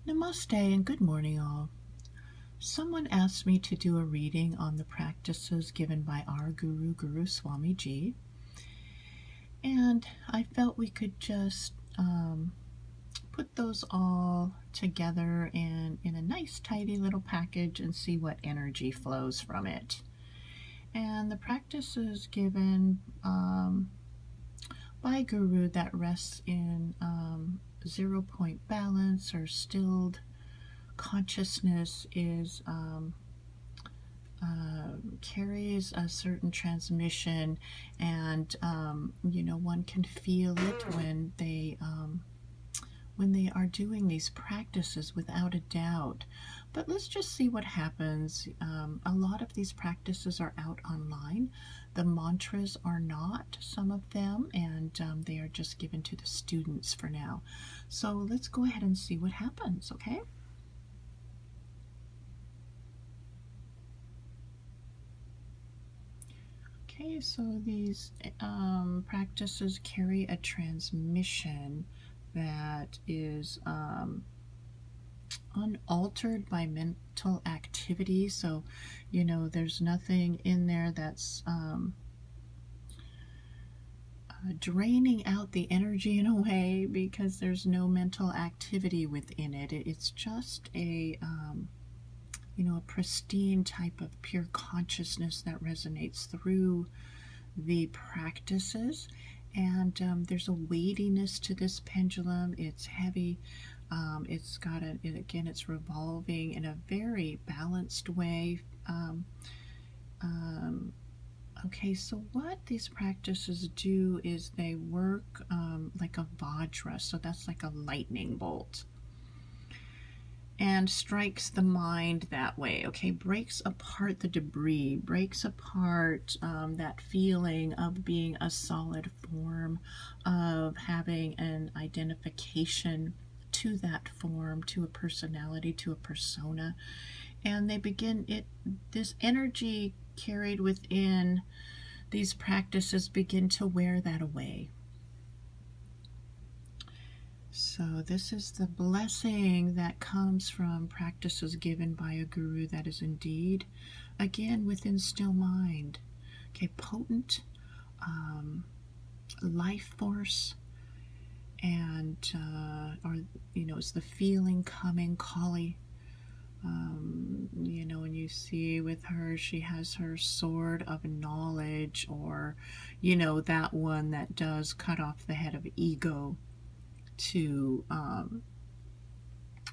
Namaste and good morning, all. Someone asked me to do a reading on the practices given by our Guru Swamiji, and I felt we could just put those all together in a nice, tidy little package and see what energy flows from it. And the practices given by Guru that rests in 0-point balance or stilled consciousness is carries a certain transmission, and one can feel it when they are doing these practices, without a doubt. But let's just see what happens. A lot of these practices are out online. The mantras are not, some of them, and they are just given to the students for now. So let's go ahead and see what happens, okay? Okay, so these practices carry a transmission that is unaltered by mental activity. So, there's nothing in there that's draining out the energy in a way, because there's no mental activity within it. It's just a pristine type of pure consciousness that resonates through the practices. And there's a weightiness to this pendulum. It's heavy. It's got it's revolving in a very balanced way. Okay, so what these practices do is they work like a vajra, so that's like a lightning bolt, and strikes the mind that way, okay? Breaks apart the debris, breaks apart that feeling of being a solid form, of having an identification to that form, to a personality, to a persona. And they begin, this energy carried within these practices begin to wear that away. So this is the blessing that comes from practices given by a guru that is indeed, again, within still mind. Okay, potent life force, and it's the feeling coming, Kali. And you see with her, she has her sword of knowledge, or that one that does cut off the head of ego, to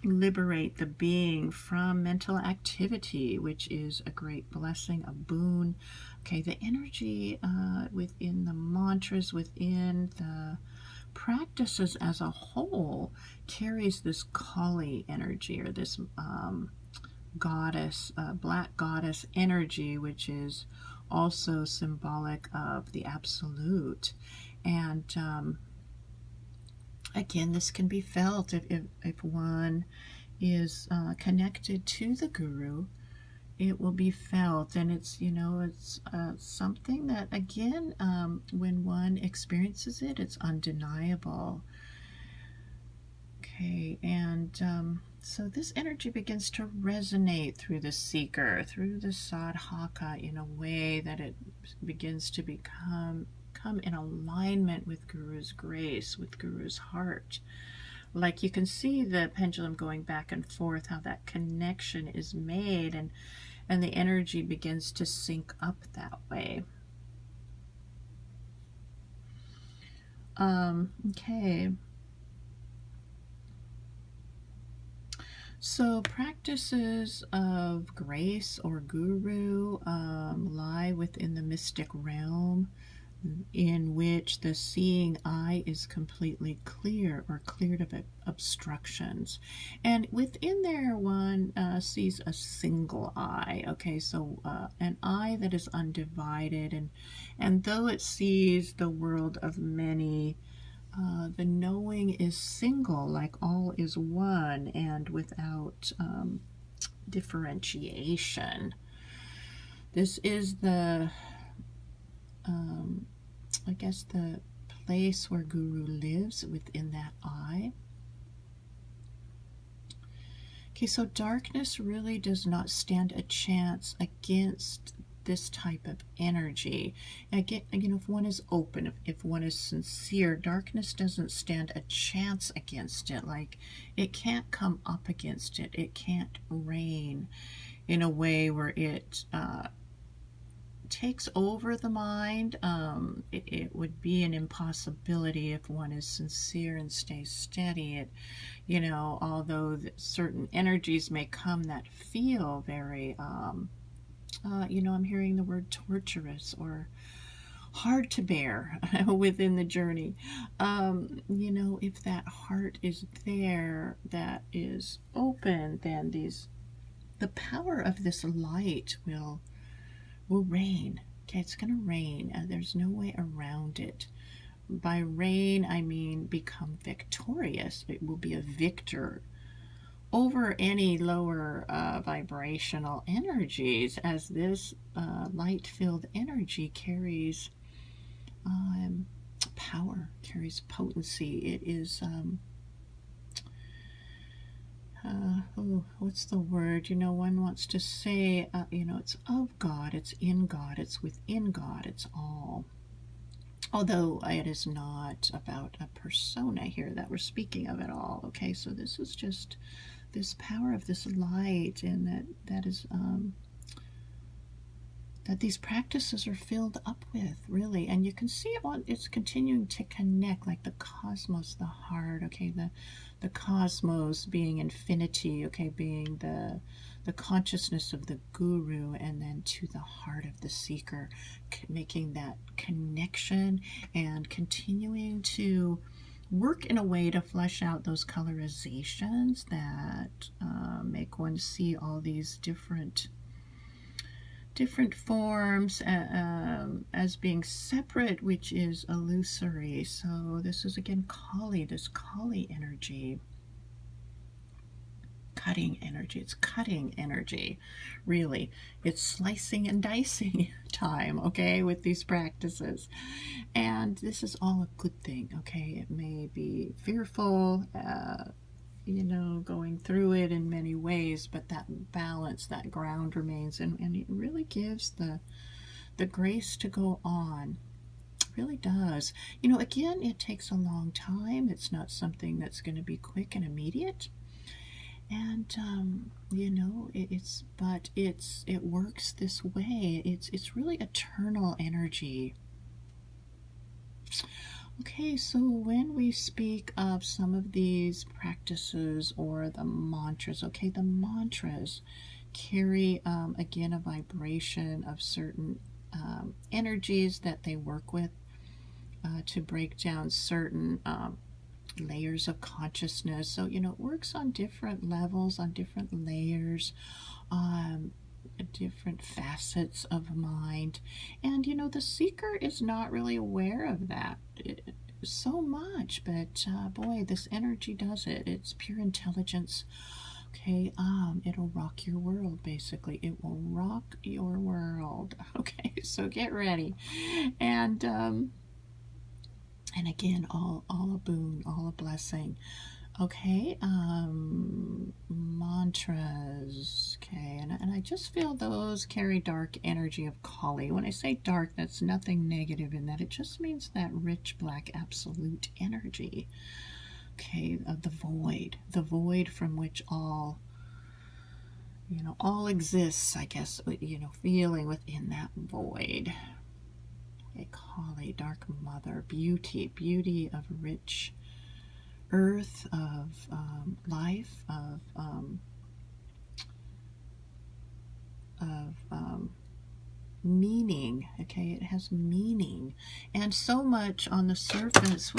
liberate the being from mental activity, which is a great blessing, a boon. Okay, the energy within the mantras, within the practices as a whole, carries this Kali energy, or this goddess, black goddess energy, which is also symbolic of the absolute. And again, this can be felt if one is connected to the guru. It will be felt, and it's something that, again, when one experiences it, it's undeniable. Okay, and so this energy begins to resonate through the seeker, through the sadhaka, in a way that it begins to come in alignment with Guru's grace, with Guru's heart. Like, you can see the pendulum going back and forth, how that connection is made, and the energy begins to sync up that way. Okay. So practices of grace or guru lie within the mystic realm, in which the seeing eye is completely clear, or cleared of obstructions. And within there, one sees a single eye. Okay, so an eye that is undivided, and though it sees the world of many, the knowing is single, like all is one, and without differentiation. This is the I guess the place where Guru lives, within that eye. Okay, so darkness really does not stand a chance against this type of energy. Again, if one is open, if one is sincere, darkness doesn't stand a chance against it. Like, it can't come up against it. It can't reign in a way where it takes over the mind. It would be an impossibility if one is sincere and stays steady. Although certain energies may come that feel very, I'm hearing the word torturous or hard to bear within the journey. If that heart is there, that is open, then the power of this light will reign. Okay, it's going to reign. There's no way around it. By reign, I mean become victorious. It will be a victor over any lower vibrational energies, as this light-filled energy carries power, carries potency. It is, what's the word? One wants to say, it's of God, it's in God, it's within God, it's all. Although it is not about a persona here that we're speaking of at all. Okay, so this is just this power of this light, and that is that these practices are filled up with, really. And you can see it's continuing to connect, like the cosmos, the heart. Okay, the cosmos being infinity. Okay, being the consciousness of the guru, and then to the heart of the seeker, making that connection and continuing to work in a way to flesh out those colorizations that make one see all these different forms as being separate, which is illusory. So this is again Kali, this Kali energy. Cutting energy. It's cutting energy, really. It's slicing and dicing time, okay, with these practices. And this is all a good thing, okay? It may be fearful, going through it in many ways, but that balance, that ground remains, and it really gives the grace to go on. It really does. Again, it takes a long time. It's not something that's going to be quick and immediate. And it works this way. It's really eternal energy. Okay, so when we speak of some of these practices or the mantras, okay, the mantras carry again a vibration of certain energies that they work with to break down certain layers of consciousness. So it works on different levels, on different layers, different facets of mind. And the seeker is not really aware of that so much, but boy, this energy does it. It's pure intelligence. Okay, it'll rock your world. Basically, it will rock your world. Okay, so get ready. And again, all a boon, all a blessing. Okay, mantras. Okay, and I just feel those carry dark energy of Kali. When I say dark, that's nothing negative in that. It just means that rich black absolute energy. Okay, of the void from which all exists, I guess, feeling within that void. Okay, Kali, dark mother, beauty of rich earth, of life, of meaning. Okay, it has meaning, and so much on the surface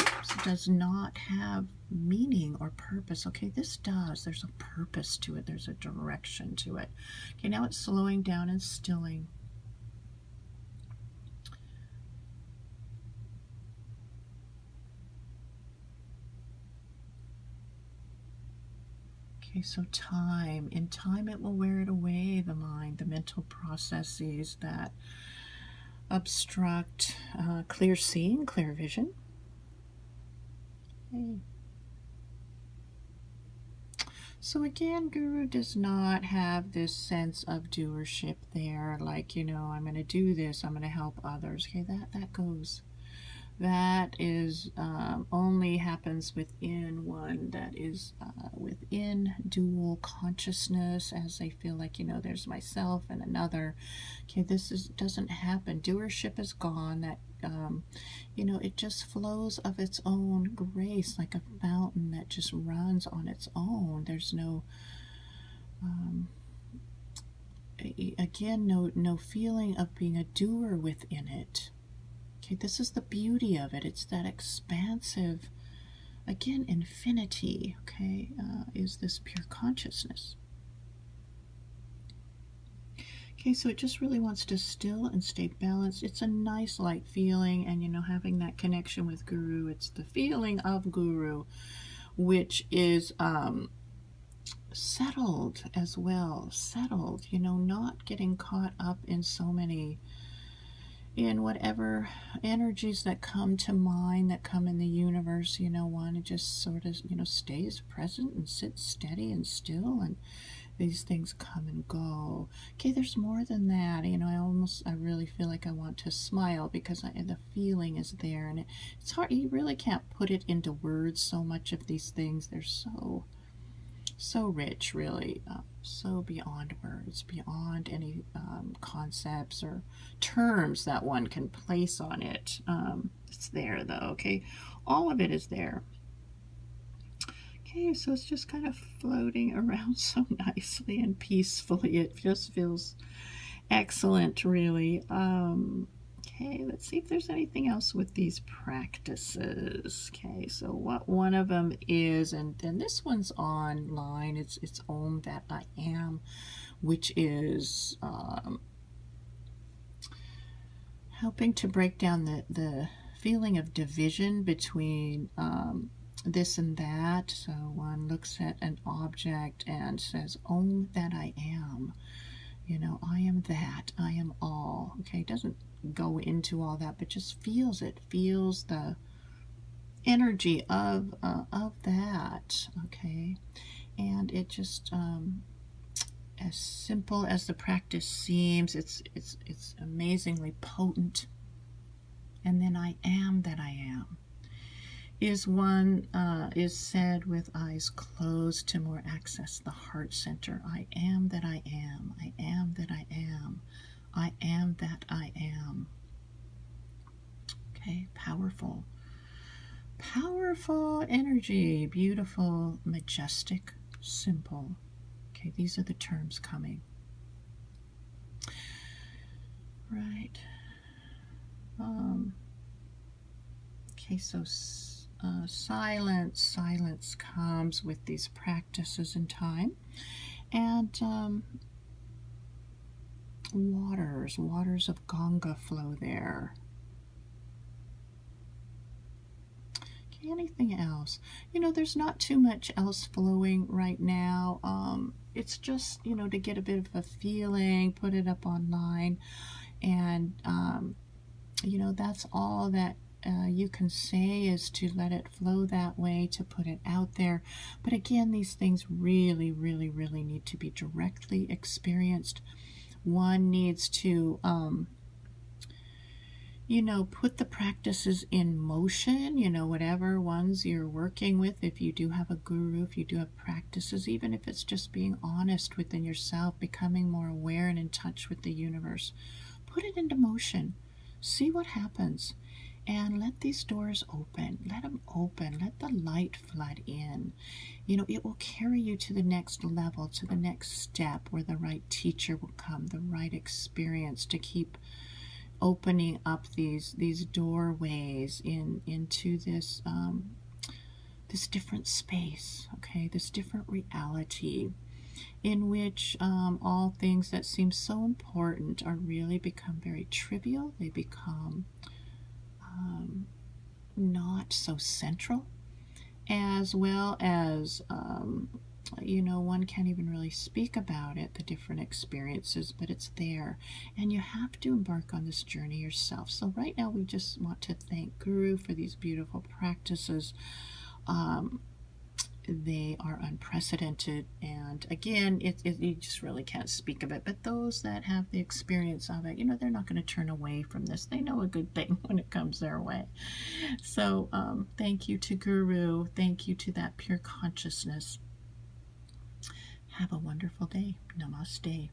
does not have meaning or purpose. Okay, this does. There's a purpose to it. There's a direction to it. Okay, now it's slowing down and stilling. Okay, so in time it will wear it away, the mind, the mental processes that obstruct clear seeing, clear vision. Okay. So again, Guru does not have this sense of doership there, like, I'm going to do this, I'm going to help others. Okay, that goes. That is only happens within one that is within dual consciousness, as they feel like, there's myself and another. Okay, doesn't happen. Doership is gone. That it just flows of its own grace, like a fountain that just runs on its own. There's no again, no feeling of being a doer within it. Okay, this is the beauty of it. It's that expansive, again, infinity, okay, is this pure consciousness. Okay, so it just really wants to still and stay balanced. It's a nice light feeling, and having that connection with Guru, it's the feeling of Guru, which is settled as well. Settled, not getting caught up in so many, in whatever energies that come to mind, that come in the universe. One, it just sort of, stays present and sits steady and still, and these things come and go. Okay, there's more than that. I really feel like I want to smile because the feeling is there, and it's hard. You really can't put it into words. So much of these things, they're so rich, really, so beyond words, beyond any concepts or terms that one can place on it. It's there, though. Okay, all of it is there. Okay, so it's just kind of floating around so nicely and peacefully. It just feels excellent, really. Okay, let's see if there's anything else with these practices. Okay, so what one of them is, and then this one's online. It's Om That I Am, which is helping to break down the feeling of division between this and that. So one looks at an object and says, Om That I Am. I am that, I am all. Okay, it doesn't go into all that, but just feels it, feels the energy of that. Okay, and it just as simple as the practice seems, it's amazingly potent. And then I am that I am is said with eyes closed to more access the heart center. I am that I am. I am that I am. I am that I am. Okay, powerful. Powerful energy, beautiful, majestic, simple. Okay, these are the terms coming. Right. Okay, so silence comes with these practices in time, and waters of Ganga flow there. Okay, anything else? There's not too much else flowing right now. It's just, to get a bit of a feeling, put it up online, and that's all that you can say, is to let it flow that way, to put it out there. But again, these things really, really, really need to be directly experienced. One needs to, put the practices in motion, whatever ones you're working with. If you do have a guru, if you do have practices, even if it's just being honest within yourself, becoming more aware and in touch with the universe, put it into motion. See what happens. And let these doors open. Let them open. Let the light flood in. It will carry you to the next level, to the next step, where the right teacher will come, the right experience to keep opening up these doorways into this this different space. Okay, this different reality, in which all things that seem so important are really become very trivial. They become not so central, as well as one can't even really speak about it, the different experiences, but it's there, and you have to embark on this journey yourself. So right now we just want to thank Guru for these beautiful practices. they are unprecedented. And again, you just really can't speak of it. But those that have the experience of it, they're not going to turn away from this. They know a good thing when it comes their way. So thank you to Guru. Thank you to that pure consciousness. Have a wonderful day. Namaste.